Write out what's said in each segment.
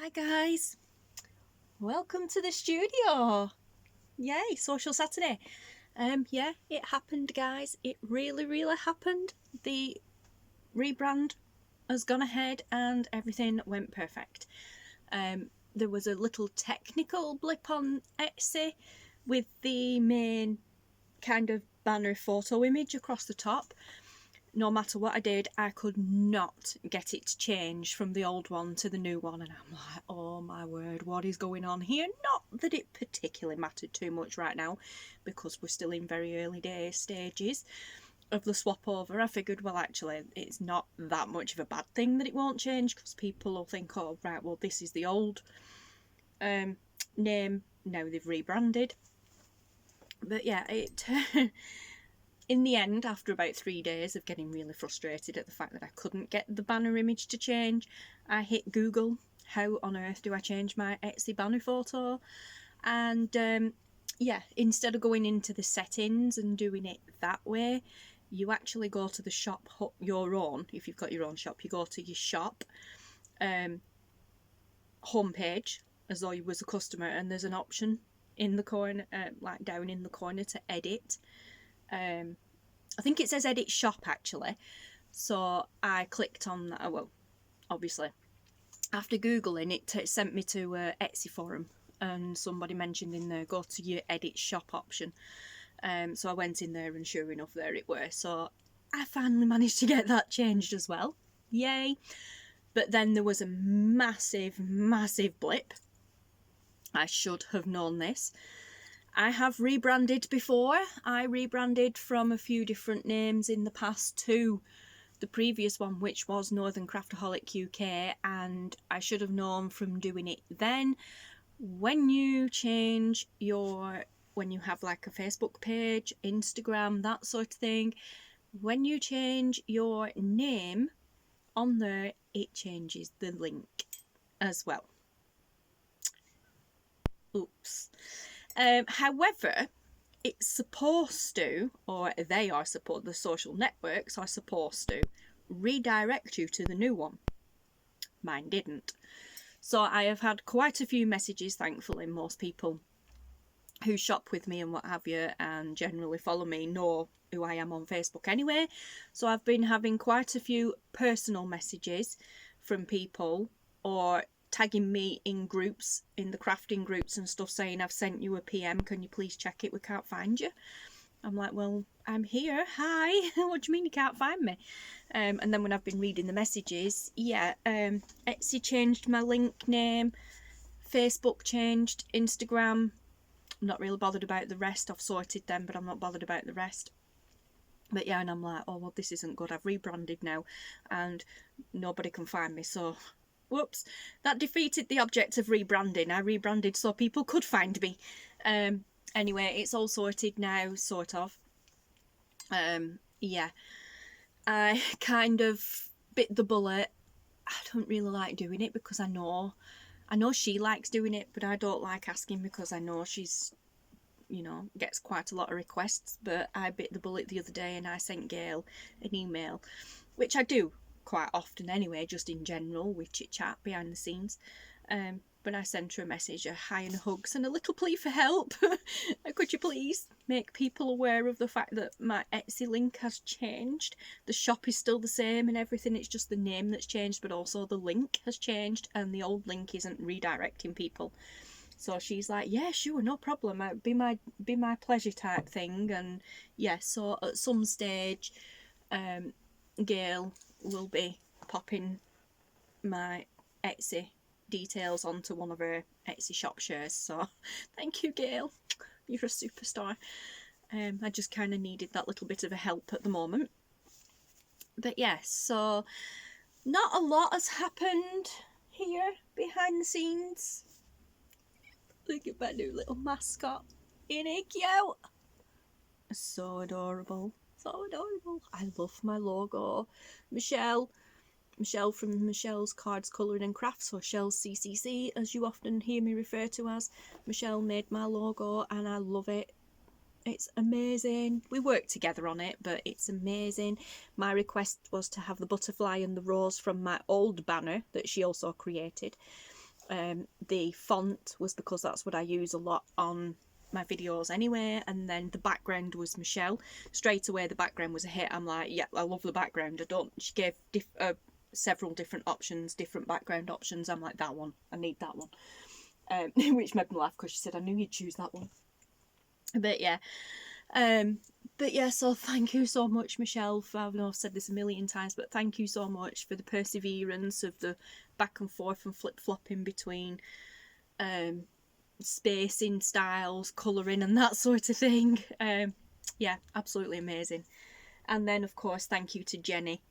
Hi guys, welcome to the studio. Yay, Social Saturday. Yeah, it happened guys, it really happened. The rebrand has gone ahead and everything went perfect. There was a little technical blip on Etsy with the main kind of banner photo image across the top. No matter what I did, I could not get it to change from the old one to the new one, and I'm like, oh my word, what is going on here? Not that it particularly mattered too much right now, because we're still in very early stages of the swap over. I figured, well, actually, it's not that much of a bad thing that it won't change, because people will think, oh, right, well, this is the old name, now they've rebranded. But yeah, it... in the end, after about 3 days of getting really frustrated at the fact that I couldn't get the banner image to change, I hit Google, how on earth do I change my Etsy banner photo? And yeah, instead of going into the settings and doing it that way, you actually go to the shop, your own, if you've got your own shop, you go to your shop homepage as though you was a customer, and there's an option in the corner, like down in the corner, to edit. I think it says edit shop actually, so I clicked on that. Well, obviously after googling it, sent me to Etsy forum, and somebody mentioned in there, go to your edit shop option. So I went in there and sure enough there it were, so I finally managed to get that changed as well, yay. But then there was a massive blip. I should have known this. I have rebranded before. I rebranded from a few different names in the past to the previous one, which was Northern Craftaholic UK, and I should have known from doing it then. When you change your, when you have like a Facebook page, Instagram, that sort of thing, when you change your name on there, it changes the link as well. Oops. However, it's supposed to, or they are supposed, the social networks are supposed to redirect you to the new one. Mine didn't. So I have had quite a few messages, thankfully. Most people who shop with me and what have you and generally follow me know who I am on Facebook anyway. So I've been having quite a few personal messages from people, or tagging me in groups, in the crafting groups and stuff, saying, I've sent you a PM, can you please check it, we can't find you. I'm like, well, I'm here, hi. What do you mean you can't find me? And then when I've been reading the messages, yeah, Etsy changed my link name, Facebook changed, Instagram, I'm not really bothered about the rest. I've sorted them, but I'm not bothered about the rest. But yeah, and I'm like, oh well, this isn't good. I've rebranded now and nobody can find me, so whoops, that defeated the object of rebranding. I rebranded so people could find me. Anyway, it's all sorted now, sort of. Yeah, I kind of bit the bullet. I don't really like doing it because I know she likes doing it, but I don't like asking because I know she's, you know, gets quite a lot of requests. But I bit the bullet the other day and I sent Gayle an email, which I do quite often anyway, just in general, we chit chat behind the scenes. But I sent her a message, a hi and hugs and a little plea for help. Could you please make people aware of the fact that my Etsy link has changed? The shop is still the same and everything, it's just the name that's changed, but also the link has changed and the old link isn't redirecting people. So she's like, yeah, sure, no problem, be my pleasure type thing. And yeah, so at some stage Gayle will be popping my Etsy details onto one of her Etsy shop shares. So thank you, Gayle, you're a superstar. I just kind of needed that little bit of a help at the moment. But yes, so not a lot has happened here behind the scenes. Look at my new little mascot, isn't he cute? So adorable, so adorable. I love my logo. Michelle from Michelle's Cards, Colouring and Crafts, or Shell's CCC as you often hear me refer to as. Michelle made my logo and I love it. It's amazing. We worked together on it, but it's amazing. My request was to have the butterfly and the rose from my old banner that she also created. The font was because that's what I use a lot on my videos anyway, and then the background was Michelle. Straight away the background was a hit. I'm like, yeah, I love the background. She gave several different options, different background options. I'm like, that one, I need that one. Which made me laugh because she said, I knew you'd choose that one. But yeah, so thank you so much, Michelle, for, I know I've said this a million times, but thank you so much for the perseverance of the back and forth and flip-flopping between spacing, styles, colouring and that sort of thing. Yeah, absolutely amazing. And then, of course, thank you to Jenny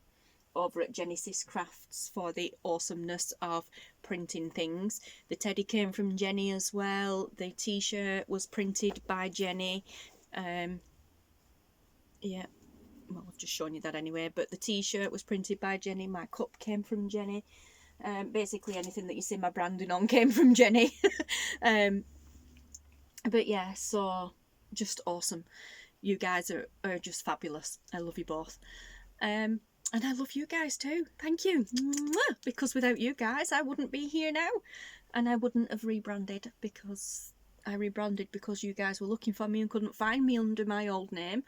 over at Jennysis Crafts for the awesomeness of printing things. The teddy came from Jenny as well. The t-shirt was printed by Jenny. Yeah, well, I've just shown you that anyway, but the t-shirt was printed by Jenny. My cup came from Jenny. Basically anything that you see my branding on came from Jenny. But yeah, so just awesome. You guys are just fabulous. I love you both. And I love you guys too. Thank you. Because without you guys, I wouldn't be here now. And I wouldn't have rebranded, because I rebranded because you guys were looking for me and couldn't find me under my old name,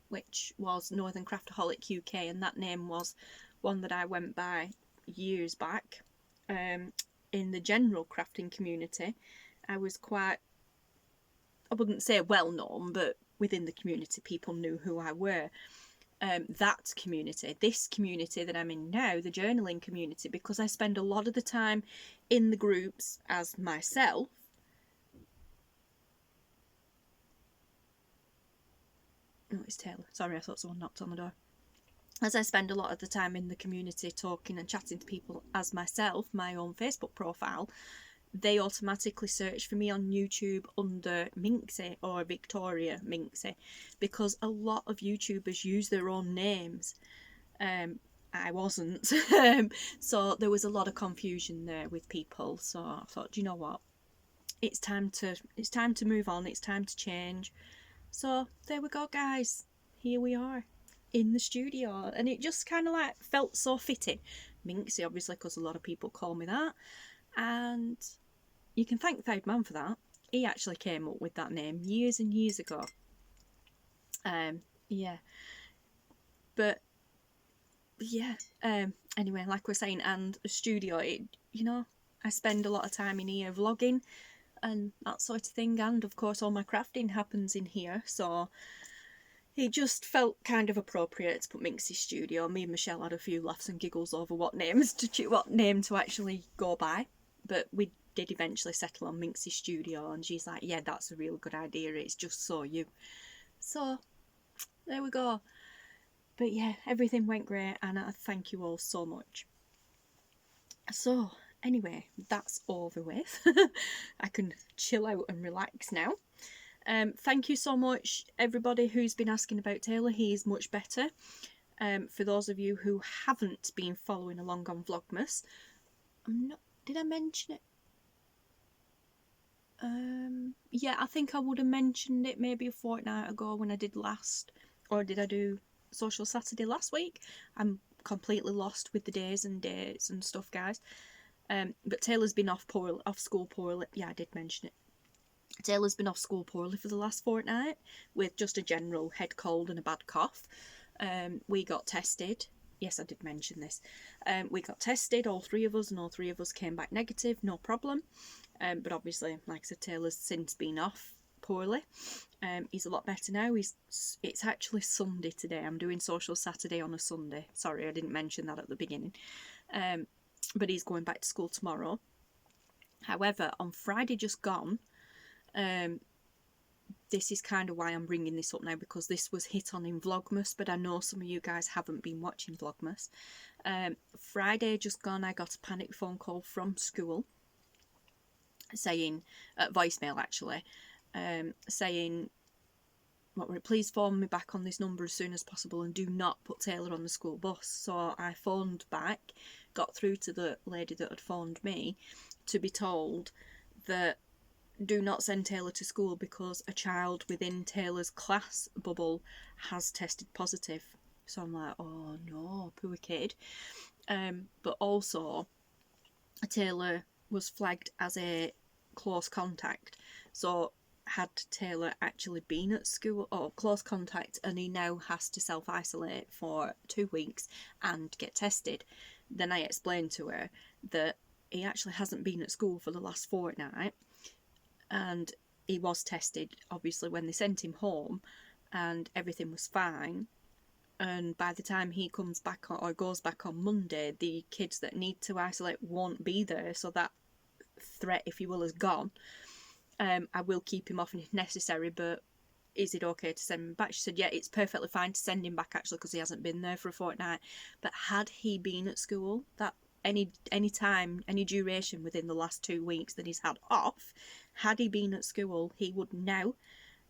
which was Northern Craftaholic UK, and that name was one that I went by years back. In the general crafting community, I was quite, I wouldn't say well known, but within the community people knew who I were. That community, this community that I'm in now, the journaling community, because I spend a lot of the time in the groups as myself. Oh, it's Taylor. Sorry, I thought someone knocked on the door. As I spend a lot of the time in the community talking and chatting to people as myself, my own Facebook profile, they automatically search for me on YouTube under Minxy or Victoria Minxy, because a lot of YouTubers use their own names. I wasn't. So there was a lot of confusion there with people. So I thought, do you know what? It's time to move on. It's time to change. So there we go, guys. Here we are in the studio, and it just kind of like felt so fitting. Minxy, obviously, because a lot of people call me that. And you can thank Third Man for that. He actually came up with that name years and years ago. Yeah. But yeah. Anyway, like we're saying, and a studio, you know, I spend a lot of time in here vlogging and that sort of thing, and of course all my crafting happens in here, so it just felt kind of appropriate to put Minxy Studio. Me and Michelle had a few laughs and giggles over what name to actually go by, but we did eventually settle on Minxy Studio, and she's like, yeah, that's a real good idea, it's just so you. So there we go. But yeah, everything went great, and I thank you all so much. So anyway, that's over with. I can chill out and relax now. Thank you so much, everybody who's been asking about Taylor. He's much better. For those of you who haven't been following along on Vlogmas, did I mention it? Yeah, I think I would have mentioned it maybe a fortnight ago when I did last, or did I do Social Saturday last week? I'm completely lost with the days and dates and stuff, guys. But Taylor's been off school poorly. Yeah, I did mention it. Taylor's been off school poorly for the last fortnight with just a general head cold and a bad cough. We got tested. Yes, I did mention this. We got tested, all three of us, and all three of us came back negative, no problem. But obviously, like I said, Taylor's since been off poorly. He's a lot better now. It's actually Sunday today. I'm doing Social Saturday on a Sunday. Sorry, I didn't mention that at the beginning. But he's going back to school tomorrow. However, on Friday just gone, this is kind of why I'm bringing this up now, because this was hit on in Vlogmas, but I know some of you guys haven't been watching Vlogmas. Friday just gone, I got a panic phone call from school saying, voicemail actually, saying, please phone me back on this number as soon as possible and do not put Taylor on the school bus. So I phoned back, got through to the lady that had phoned me to be told that do not send Taylor to school because a child within Taylor's class bubble has tested positive. So I'm like, oh no, poor kid. But also, Taylor was flagged as a close contact. So had Taylor actually been at school or close contact, and he now has to self-isolate for 2 weeks and get tested, then I explained to her that he actually hasn't been at school for the last fortnight, and he was tested obviously when they sent him home, and everything was fine. And by the time he comes back or goes back on Monday, the kids that need to isolate won't be there, so that threat, if you will, is gone. I will keep him off if necessary, but is it okay to send him back? She said, yeah, it's perfectly fine to send him back, actually, because he hasn't been there for a fortnight. But had he been at school, that any time, any duration within the last 2 weeks that he's had off, had he been at school, he would now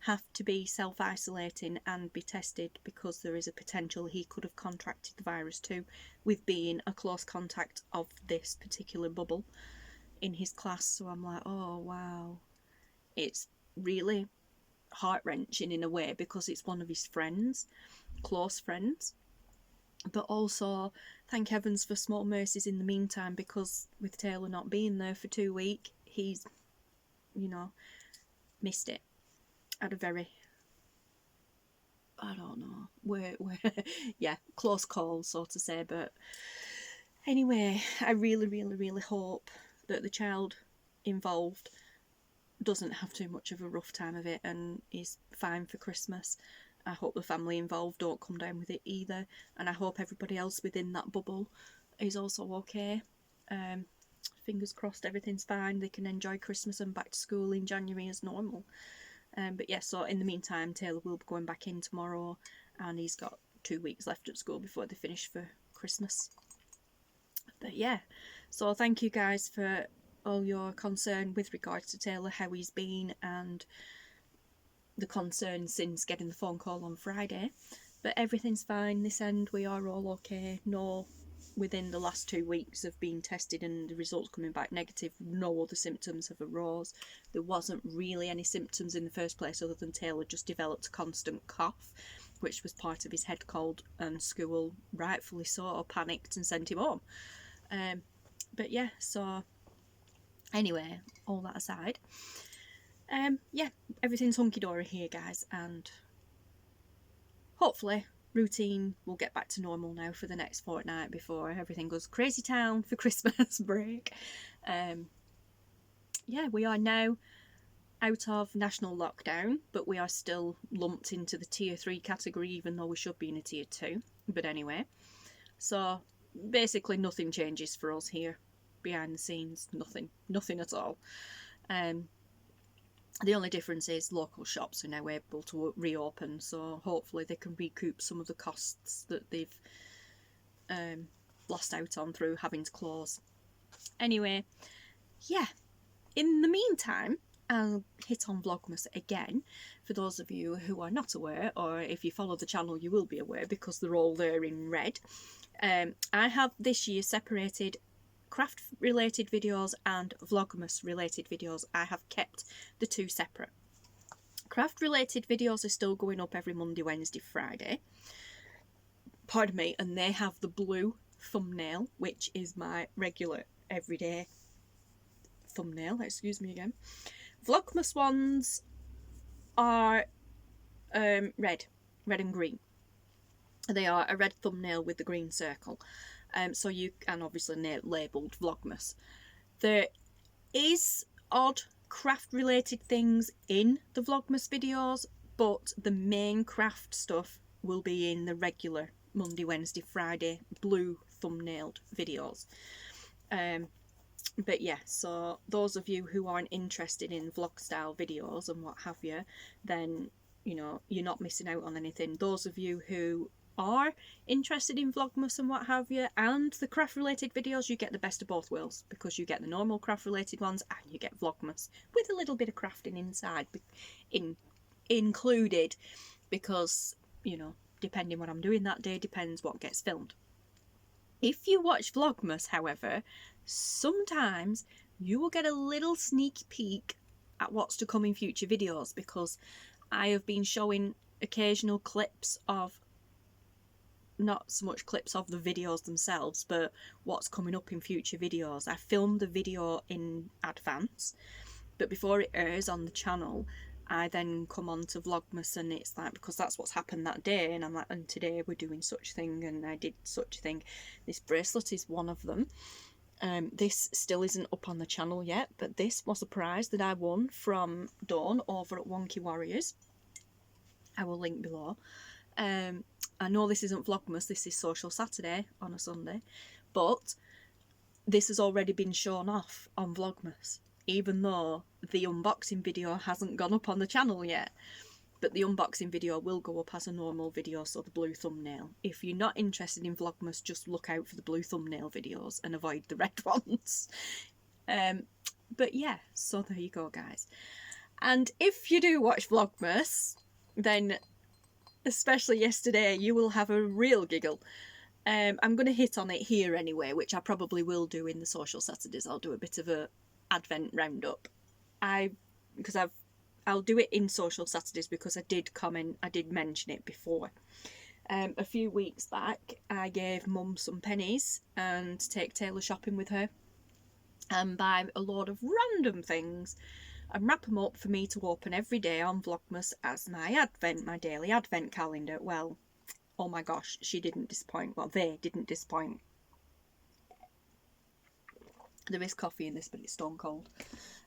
have to be self-isolating and be tested, because there is a potential he could have contracted the virus too, with being a close contact of this particular bubble in his class. So I'm like, oh wow, it's really heart-wrenching in a way, because it's one of his friends, close friends, but also thank heavens for small mercies in the meantime, because with Taylor not being there for 2 weeks, he's, you know, missed it at a very, I don't know, where yeah, close call, so to say. But anyway, I really hope that the child involved doesn't have too much of a rough time of it and is fine for Christmas. I hope the family involved don't come down with it either, and I hope everybody else within that bubble is also okay. Fingers crossed everything's fine, they can enjoy Christmas and back to school in January as normal. But yeah, so in the meantime, Taylor will be going back in tomorrow, and he's got 2 weeks left at school before they finish for Christmas. But yeah, so thank you guys for all your concern with regards to Taylor, how he's been, and the concern since getting the phone call on Friday. But everything's fine this end, we are all okay. No, within the last 2 weeks of being tested and the results coming back negative, no other symptoms have arose. There wasn't really any symptoms in the first place, other than Taylor just developed a constant cough, which was part of his head cold, and school, rightfully so, panicked and sent him home. But yeah, so anyway, all that aside, yeah, everything's hunky-dory here, guys, and hopefully routine will get back to normal now for the next fortnight before everything goes crazy town for Christmas break. Yeah, we are now out of national lockdown, but we are still lumped into the tier 3 category, even though we should be in a tier 2. But anyway, so basically nothing changes for us here behind the scenes, nothing at all. The only difference is local shops are now able to reopen, so hopefully they can recoup some of the costs that they've lost out on through having to close. Anyway, yeah, in the meantime, I'll hit on Vlogmas again. For those of you who are not aware, or if you follow the channel you will be aware because they're all there in red, I have this year separated craft related videos and Vlogmas related videos. I have kept the two separate. Craft related videos are still going up every Monday, Wednesday, Friday. Pardon me, and they have the blue thumbnail, which is my regular everyday thumbnail. Excuse me again. Vlogmas ones are red and green. They are a red thumbnail with the green circle. So you can obviously labelled Vlogmas. There is odd craft related things in the Vlogmas videos, but the main craft stuff will be in the regular Monday, Wednesday, Friday blue thumbnailed videos. But yeah, so those of you who aren't interested in vlog style videos and what have you, then you know you're not missing out on anything. Those of you who are interested in Vlogmas and what have you, and the craft related videos, you get the best of both worlds, because you get the normal craft related ones and you get Vlogmas with a little bit of crafting inside included, because you know, depending what I'm doing that day depends what gets filmed. If you watch Vlogmas, however, sometimes you will get a little sneak peek at what's to come in future videos, because I have been showing occasional clips of not so much clips of the videos themselves, but what's coming up in future videos. I filmed the video in advance, but before it airs on the channel, I then come on to Vlogmas, and it's like, because that's what's happened that day, and I'm like, and today we're doing such thing, and I did such thing. This bracelet is one of them. This still isn't up on the channel yet, but this was a prize that I won from Dawn over at Wonky Warriors. I will link below. I know this isn't Vlogmas, this is Social Saturday on a Sunday, but this has already been shown off on Vlogmas, even though the unboxing video hasn't gone up on the channel yet. But the unboxing video will go up as a normal video, so the blue thumbnail. If you're not interested in Vlogmas, just look out for the blue thumbnail videos and avoid the red ones. But yeah, so there you go, guys. And if you do watch Vlogmas, then especially yesterday, you will have a real giggle. I'm going to hit on it here anyway, which I probably will do in the Social Saturdays. I'll do a bit of a Advent roundup. I'll do it in Social Saturdays because I did mention it before. A few weeks back, I gave Mum some pennies and take Taylor shopping with her and buy a load of random things and wrap them up for me to open every day on Vlogmas as my daily Advent calendar. Well, oh my gosh, she didn't disappoint. Well, they didn't disappoint. There is coffee in this, but it's stone cold.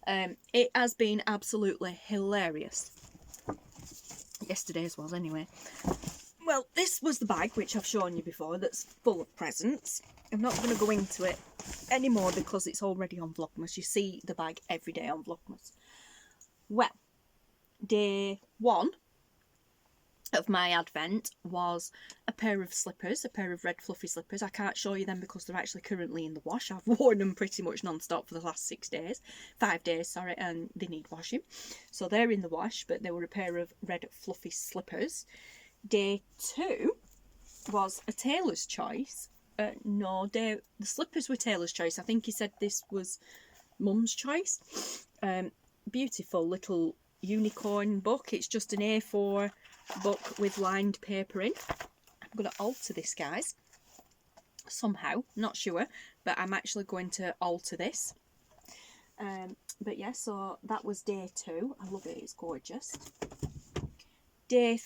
It has been absolutely hilarious. Yesterday's was, anyway. Well, this was the bag, which I've shown you before, that's full of presents. I'm not going to go into it anymore because it's already on Vlogmas. You see the bag every day on Vlogmas. Well, day 1 of my Advent was a pair of slippers, a pair of red fluffy slippers. I can't show you them because they're actually currently in the wash. I've worn them pretty much non-stop for the last 5 days, sorry, and they need washing. So they're in the wash, but they were a pair of red fluffy slippers. Day 2 was a tailor's choice. The slippers were tailor's choice. I think he said this was Mum's choice. Beautiful little unicorn book. It's just an A4 book with lined paper in. I'm going to alter this, guys, somehow, not sure, but I'm actually going to alter this. But yeah, so that was day 2. I love it, it's gorgeous. Day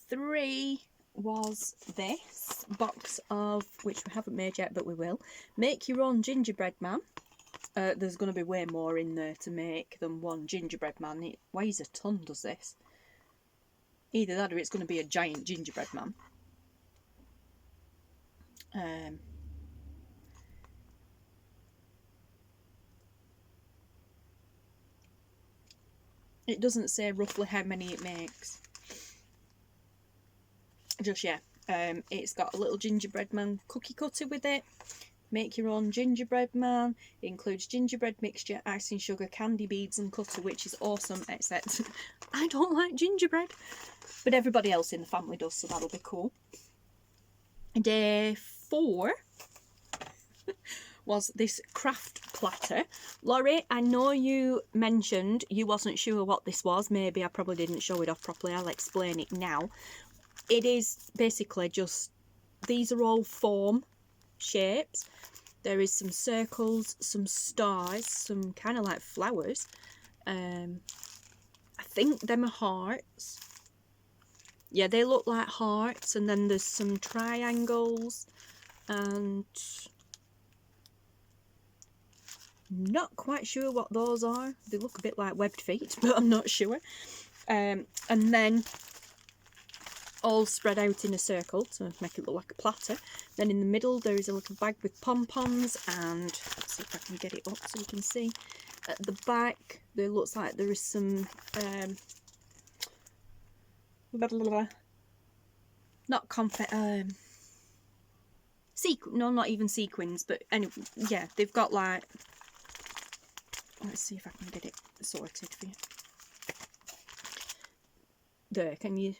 3 was this box of, which we haven't made yet, but we will, make your own gingerbread man. There's going to be way more in there to make than one gingerbread man. It weighs a ton, does this? Either that or it's going to be a giant gingerbread man. It doesn't say roughly how many it makes. Just, yeah. It's got a little gingerbread man cookie cutter with it. Make your own gingerbread man. It includes gingerbread mixture, icing sugar, candy beads and cutter, which is awesome, except I don't like gingerbread. But everybody else in the family does, so that'll be cool. Day 4 was this craft platter. Laurie, I know you mentioned you wasn't sure what this was. Maybe I probably didn't show it off properly. I'll explain it now. It is basically just, these are all foam shapes. There is some circles, some stars, some kind of like flowers. I think them are hearts. Yeah, they look like hearts, and then there's some triangles, and not quite sure what those are. They look a bit like webbed feet, but I'm not sure. And then all spread out in a circle to make it look like a platter. Then in the middle there is a little bag with pom-poms, and let's see if I can get it up so you can see. At the back there looks like there is some not confetti, no, not even sequins, but anyway, yeah, they've got like, let's see if I can get it sorted for you. There, can you,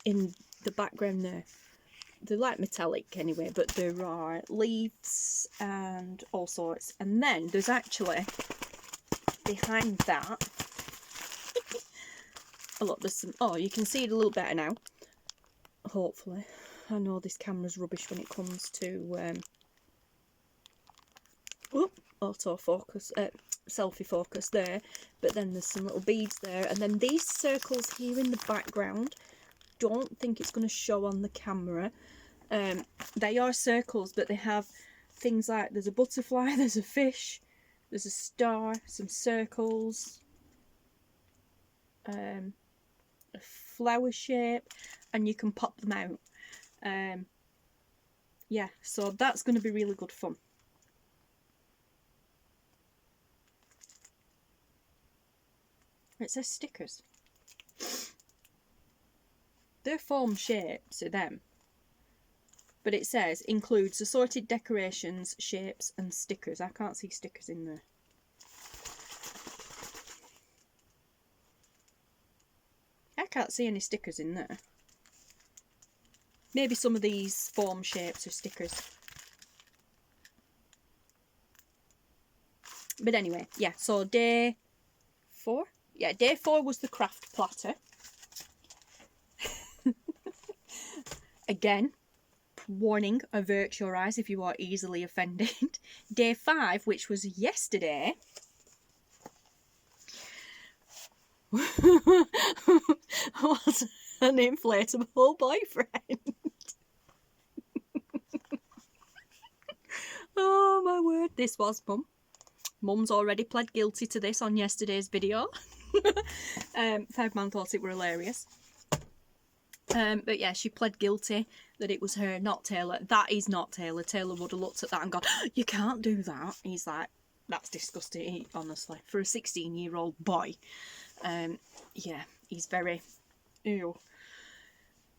in the background there, they're like metallic anyway, but there are leaves and all sorts. And then there's actually behind that oh look, there's some, oh, you can see it a little better now, hopefully. I know this camera's rubbish when it comes to autofocus, selfie focus there, but then there's some little beads there, and then these circles here in the background, don't think it's going to show on the camera. They are circles, but they have things like, there's a butterfly, there's a fish, there's a star, some circles, a flower shape, and you can pop them out. Yeah, so that's going to be really good fun. It says stickers. They're foam shapes to them. But it says includes assorted decorations, shapes and stickers. I can't see stickers in there. I can't see any stickers in there. Maybe some of these foam shapes are stickers. But anyway, yeah, so day 4? Yeah, day 4 was the craft platter. Again, warning, avert your eyes if you are easily offended. Day 5, which was yesterday, was an inflatable boyfriend. Oh my word, this was Mum. Mum's already pled guilty to this on yesterday's video. 5-man thought it were hilarious. But yeah, she pled guilty that it was her, not Taylor. That is not Taylor. Taylor would have looked at that and gone, you can't do that. He's like, that's disgusting, honestly. For a 16-year-old boy. Yeah, he's very, ew.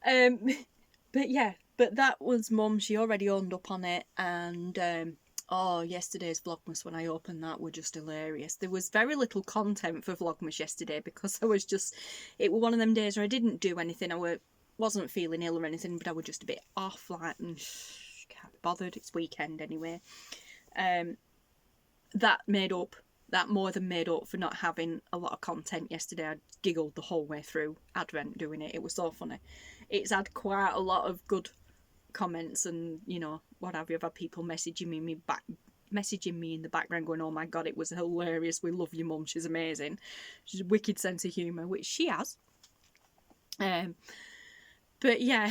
But yeah, but that was Mum. She already owned up on it. And, oh, yesterday's Vlogmas, when I opened that, were just hilarious. There was very little content for Vlogmas yesterday because I was just, it was one of them days where I didn't do anything. I wasn't feeling ill or anything, but I was just a bit off, like, can't be bothered, it's weekend anyway. That more than made up for not having a lot of content yesterday. I giggled the whole way through Advent doing it. It was so funny. It's had quite a lot of good comments and, you know, what have you. I've had people messaging me in the background going, oh my god, it was hilarious, we love your mum, she's amazing, she's a wicked sense of humour, which she has. But yeah,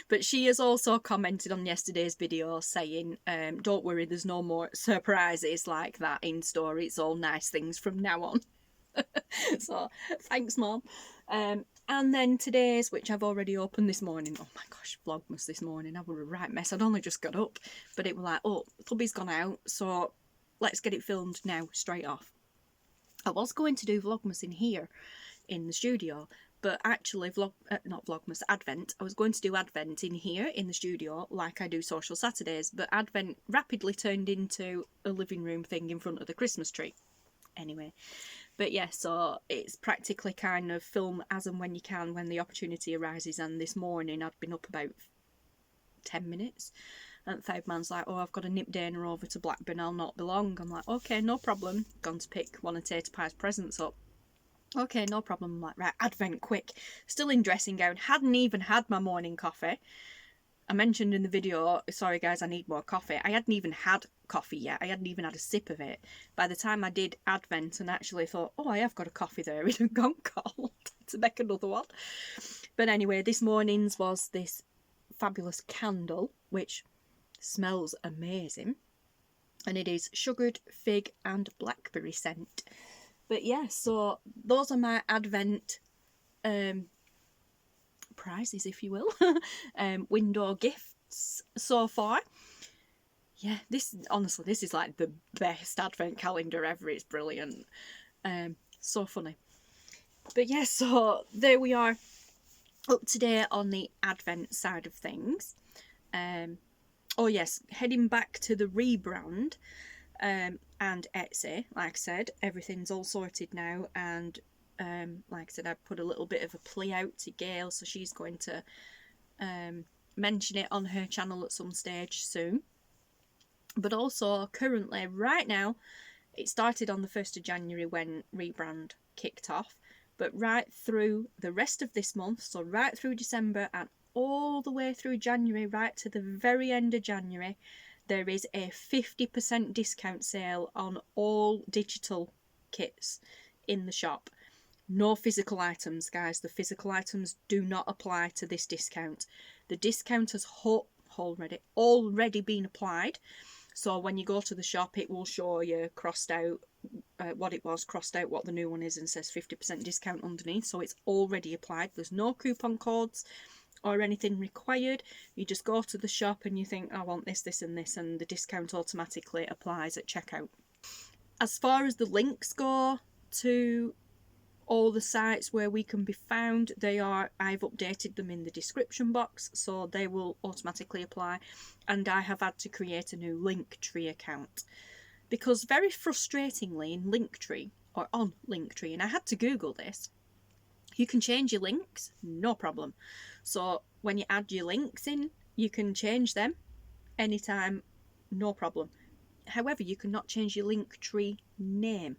but she has also commented on yesterday's video saying, don't worry, there's no more surprises like that in store, it's all nice things from now on. So thanks, Mum. And then today's, which I've already opened this morning, oh my gosh, Vlogmas this morning, I were a right mess. I'd only just got up, but it was like, oh, Tubby's gone out, so let's get it filmed now, straight off. I was going to do Vlogmas in here, in the studio, but actually, not Vlogmas, Advent. I was going to do Advent in here, in the studio, like I do Social Saturdays, but Advent rapidly turned into a living room thing in front of the Christmas tree. Anyway, but yeah, so it's practically kind of film as and when you can, when the opportunity arises. And this morning I'd been up about 10 minutes, and 5-man's like, oh, I've got to nip Dana over to Blackburn, I'll not be long. I'm like, okay, no problem. Gone to pick one of Tater Pie's presents up. Okay, no problem. I'm like, right, Advent, quick. Still in dressing gown, hadn't even had my morning coffee. I mentioned in the video, sorry guys, I need more coffee. I hadn't even had coffee yet. I hadn't even had a sip of it. By the time I did Advent and actually thought, oh, I have got a coffee there, it had gone cold to make another one. But anyway, this morning's was this fabulous candle, which smells amazing. And it is sugared fig and blackberry scent. But yeah, so those are my Advent prizes, if you will. Window gifts so far. Yeah, honestly, this is like the best Advent calendar ever. It's brilliant. So funny. But yeah, so there we are, up to date on the Advent side of things. Oh yes, heading back to the rebrand. And Etsy, like I said, everything's all sorted now, and like I said, I put a little bit of a plea out to Gayle, so she's going to mention it on her channel at some stage soon. But also, currently, right now, it started on the 1st of January when rebrand kicked off, but right through the rest of this month, so right through December and all the way through January, right to the very end of January, there is a 50% discount sale on all digital kits in the shop. No physical items, guys. The physical items do not apply to this discount. The discount has already been applied. So when you go to the shop, it will show you crossed out what it was, crossed out what the new one is, and says 50% discount underneath. So it's already applied. There's no coupon codes or anything required. You just go to the shop and you think, I want this, this and this, and the discount automatically applies at checkout. As far as the links go to all the sites where we can be found, I've updated them in the description box, so they will automatically apply, and I have had to create a new Linktree account, because very frustratingly in Linktree, or on Linktree, and I had to Google this, you can change your links, no problem. So when you add your links in, you can change them anytime, no problem. However, you cannot change your Linktree name.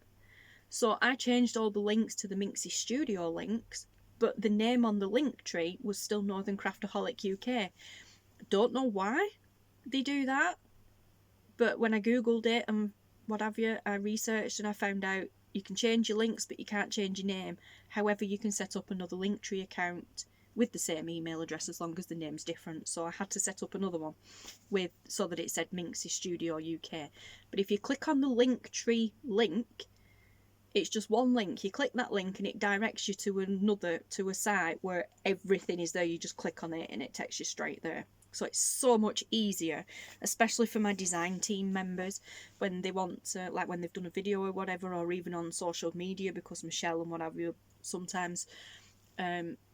So I changed all the links to the Minxy Studio links, but the name on the Linktree was still Northern Craftaholic UK. Don't know why they do that, but when I googled it and what have you, I researched and I found out you can change your links but you can't change your name. However, you can set up another Linktree account with the same email address as long as the name's different. So I had to set up another one so that it said Minxy Studio UK. But if you click on the Linktree link, it's just one link. You click that link and it directs you to a site where everything is there. You just click on it and it takes you straight there. So it's so much easier, especially for my design team members when they want to, like when they've done a video or whatever, or even on social media, because Michelle and what have you sometimes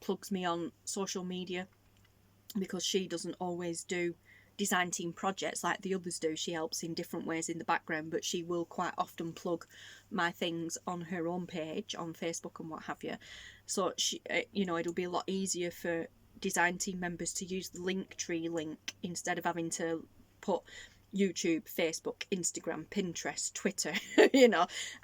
plugs me on social media, because she doesn't always do design team projects like the others do. She helps in different ways in the background, but she will quite often plug my things on her own page on Facebook and what have you. So she, it'll be a lot easier for design team members to use the Linktree link instead of having to put YouTube, Facebook, Instagram, Pinterest, Twitter,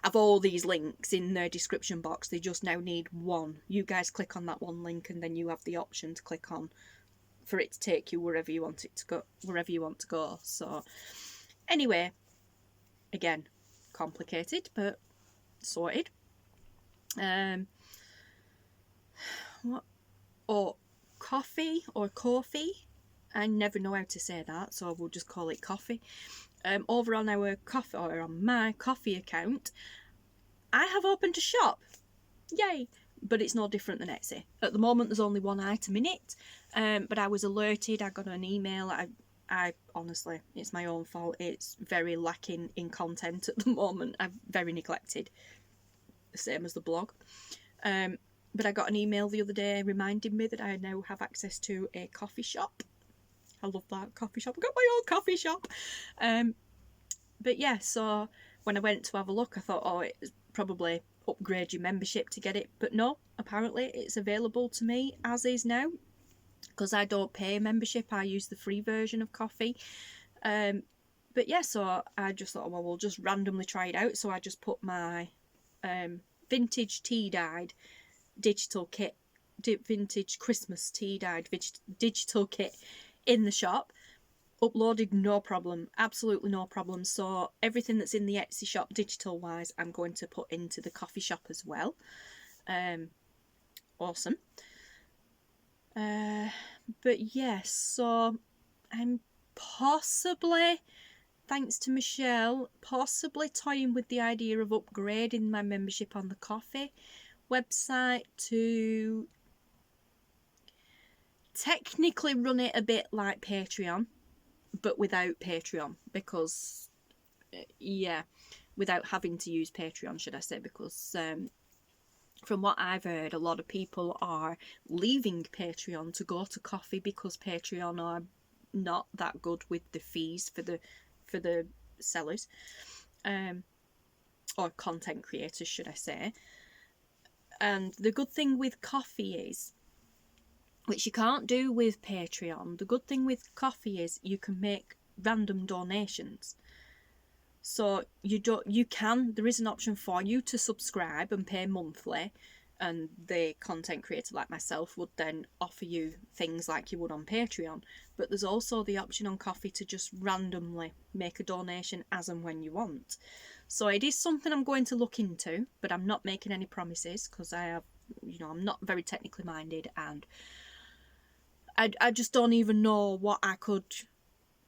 have all these links in their description box. They just now need one. You guys click on that one link and then you have the option to click on for it to take you wherever you want to go. So anyway, again, complicated but sorted. Coffee or coffee, I never know how to say that, so we'll just call it coffee. Over on our coffee, or on my coffee account, I have opened a shop. Yay! But it's no different than Etsy. At the moment, there's only one item in it, but I was alerted. I got an email. I honestly, it's my own fault. It's very lacking in content at the moment. I'm very neglected, the same as the blog. But I got an email the other day reminding me that I now have access to a coffee shop. I love that, coffee shop. I got my own coffee shop. But yeah, so when I went to have a look, I thought, oh, it's probably upgrade your membership to get it, but no, apparently it's available to me as is now, because I don't pay a membership. I use the free version of coffee. But yeah, so I just thought, well, we'll just randomly try it out. So I just put my vintage tea dyed digital kit, vintage Christmas tea dyed digital kit in the shop. Uploaded, no problem, absolutely no problem. So everything that's in the Etsy shop digital wise, I'm going to put into the coffee shop as well. Awesome. But yes, so I'm possibly, thanks to Michelle, possibly toying with the idea of upgrading my membership on the coffee website to technically run it a bit like Patreon, but without Patreon, because without having to use Patreon, should I say, because from what I've heard, a lot of people are leaving Patreon to go to coffee because Patreon are not that good with the fees for the sellers, or content creators, should I say. And the good thing with coffee is, which you can't do with Patreon, the good thing with coffee is you can make random donations. So there is an option for you to subscribe and pay monthly, and the content creator like myself would then offer you things like you would on Patreon. But there's also the option on Ko-fi to just randomly make a donation as and when you want. So it is something I'm going to look into, but I'm not making any promises because I have, you know, I'm not very technically minded, and I just don't even know what I could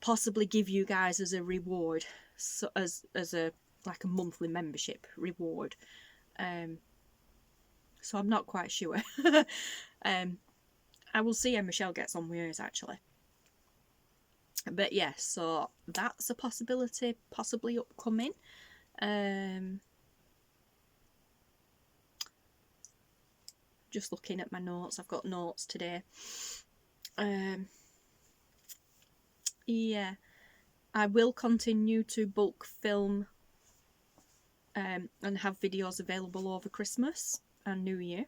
possibly give you guys as a reward, so as a like a monthly membership reward. So I'm not quite sure. I will see how Michelle gets on with hers, actually. But yeah, so that's a possibility, possibly upcoming. Just looking at my notes, I've got notes today. Yeah, I will continue to bulk film and have videos available over Christmas and New Year.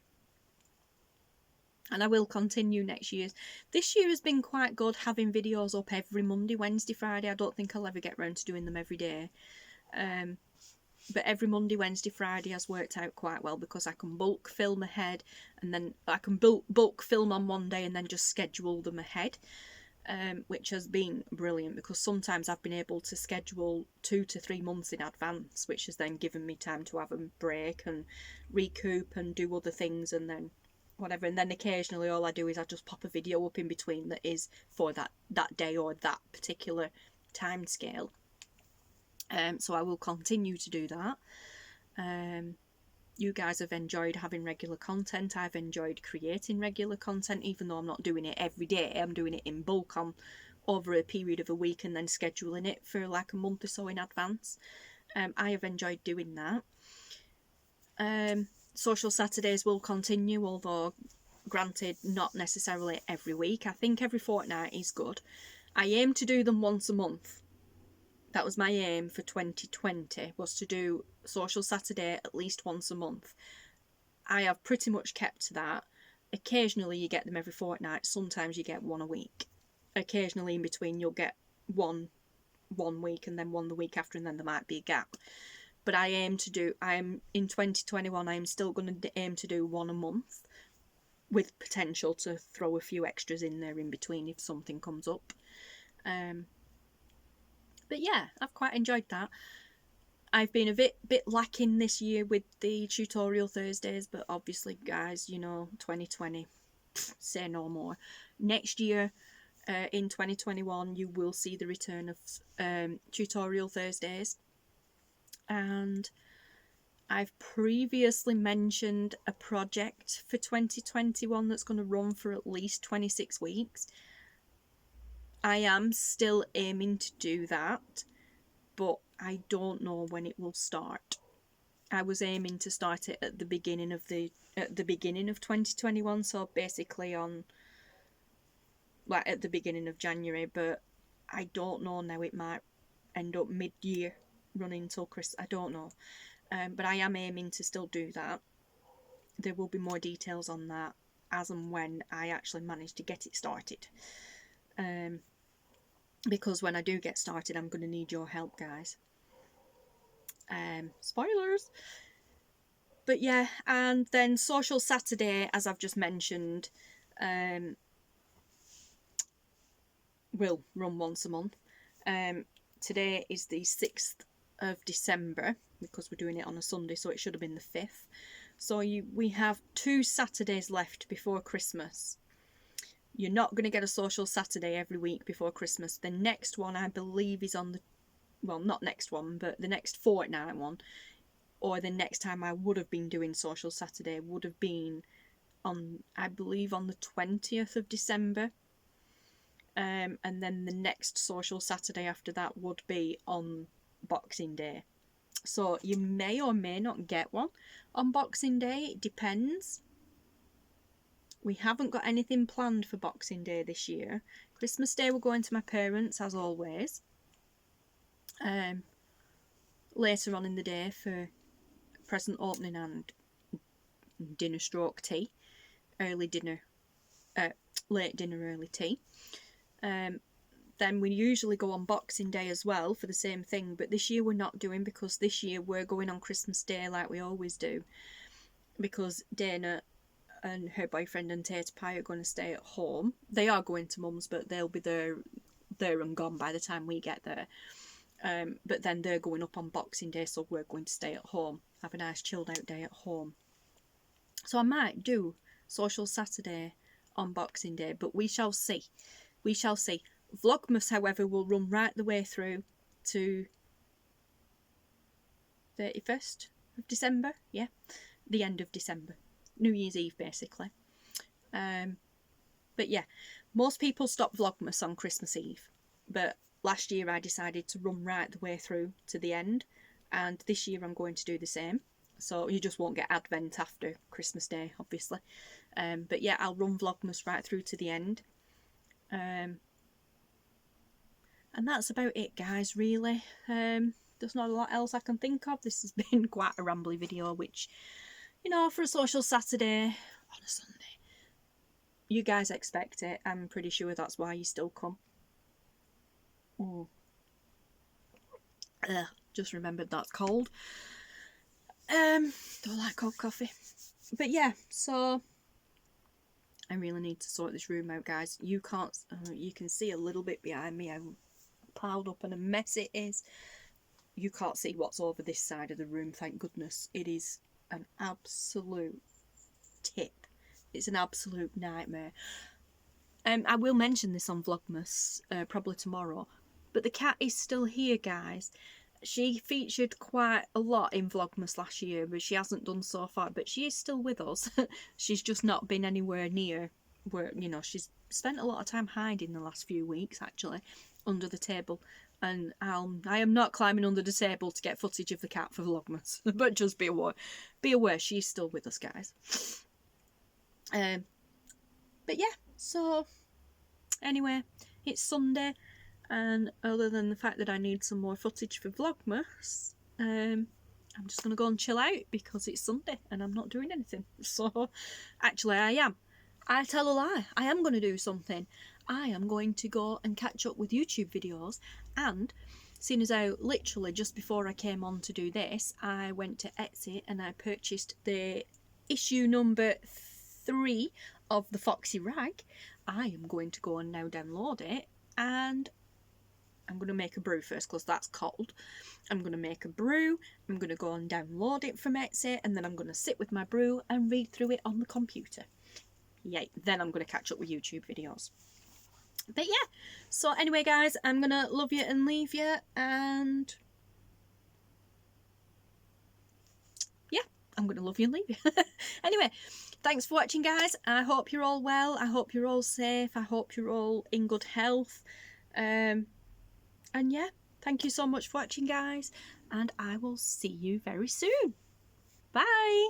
And I will continue next year. This year has been quite good, having videos up every Monday, Wednesday, Friday. I don't think I'll ever get round to doing them every day. But every Monday, Wednesday, Friday has worked out quite well because I can bulk film ahead, and then I can bulk film on one day and then just schedule them ahead. Which has been brilliant because sometimes I've been able to schedule 2 to 3 months in advance, which has then given me time to have a break and recoup and do other things and then whatever. And then occasionally all I do is I just pop a video up in between that is for that day or that particular time scale. So I will continue to do that. You guys have enjoyed having regular content. I've enjoyed creating regular content, even though I'm not doing it every day. I'm doing it in bulk on over a period of a week and then scheduling it for like a month or so in advance. I have enjoyed doing that. Social Saturdays will continue, although granted not necessarily every week. I think every fortnight is good. I aim to do them once a month. That was my aim for 2020, was to do Social Saturday at least once a month. I have pretty much kept to that. Occasionally you get them every fortnight, sometimes you get one a week. Occasionally in between you'll get one week and then one the week after, and then there might be a gap. But I aim to do, in 2021 I'm still going to aim to do one a month, with potential to throw a few extras in there in between if something comes up. But yeah, I've quite enjoyed that. I've been a bit lacking this year with the tutorial Thursdays, but obviously, guys, you know, 2020, say no more. Next year, in 2021, you will see the return of tutorial Thursdays. And I've previously mentioned a project for 2021 that's going to run for at least 26 weeks. I am still aiming to do that, but I don't know when it will start. I was aiming to start it at the beginning of 2021, so basically on at the beginning of January, but I don't know now. It might end up mid-year running till Christmas. I don't know, but I am aiming to still do that. There will be more details on that as and when I actually manage to get it started. Because when I do get started, I'm going to need your help, guys. Spoilers. But yeah, and then Social Saturday, as I've just mentioned, will run once a month. Today is the 6th of December, because we're doing it on a Sunday, so it should have been the 5th. So we have 2 Saturdays left before Christmas. You're not going to get a Social Saturday every week before Christmas. The next one, I believe, is on the... Well, not next one, but the next fortnight one. Or the next time I would have been doing Social Saturday would have been on, I believe, on the 20th of December. And then the next Social Saturday after that would be on Boxing Day. So you may or may not get one on Boxing Day. It depends. We haven't got anything planned for Boxing Day this year. Christmas Day we're going to my parents, as always. Later on in the day for present opening and dinner stroke tea. Late dinner, early tea. Then we usually go on Boxing Day as well for the same thing, but this year we're not doing, because this year we're going on Christmas Day like we always do. because Dana and her boyfriend and Tater Pie are going to stay at home. They are going to Mum's, but they'll be there and gone by the time we get there. But then they're going up on Boxing Day, so we're going to stay at home, have a nice chilled out day at home. So I might do Social Saturday on Boxing Day, but we shall see. We shall see. Vlogmas, however, will run right the way through to 31st of December. Yeah, the end of December. New Year's Eve, basically. But yeah, most people stop Vlogmas on Christmas Eve. But last year I decided to run right the way through to the end. And this year I'm going to do the same. So you just won't get Advent after Christmas Day, obviously. But yeah, I'll run Vlogmas right through to the end. And that's about it, guys, really. There's not a lot else I can think of. This has been quite a rambly video, which, you know, for a Social Saturday on a Sunday, you guys expect it. I'm pretty sure that's why you still come. Just remembered that's cold. Don't like cold coffee. But yeah, so I really need to sort this room out, guys. You can't, you can see a little bit behind me how piled up and a mess it is. You can't see what's over this side of the room, thank goodness. It is an absolute tip. It's an absolute nightmare. I will mention this on Vlogmas probably tomorrow, but the cat is still here, guys. She featured quite a lot in Vlogmas last year, but she hasn't done so far. But she is still with us. She's just not been anywhere near where, you know, she's spent a lot of time hiding the last few weeks, actually, under the table. And I am not climbing under the table to get footage of the cat for Vlogmas. But just be aware. Be aware, she's still with us, guys. But yeah, so anyway, it's Sunday. And other than the fact that I need some more footage for Vlogmas, I'm just going to go and chill out because it's Sunday and I'm not doing anything. So, actually I am. I tell a lie. I am going to do something. I am going to go and catch up with YouTube videos, and seeing as how literally just before I came on to do this, I went to Etsy and I purchased the issue number 3 of the Foxy rag. I am going to go and now download it, and I'm going to make a brew first because that's cold. I'm going to make a brew, I'm going to go and download it from Etsy, and then I'm going to sit with my brew and read through it on the computer. Yay, then I'm going to catch up with YouTube videos. But yeah, so anyway guys, I'm going to love you and leave you, and yeah, I'm going to love you and leave you. Anyway, thanks for watching, guys. I hope you're all well, I hope you're all safe, I hope you're all in good health. And yeah, thank you so much for watching, guys, and I will see you very soon. Bye!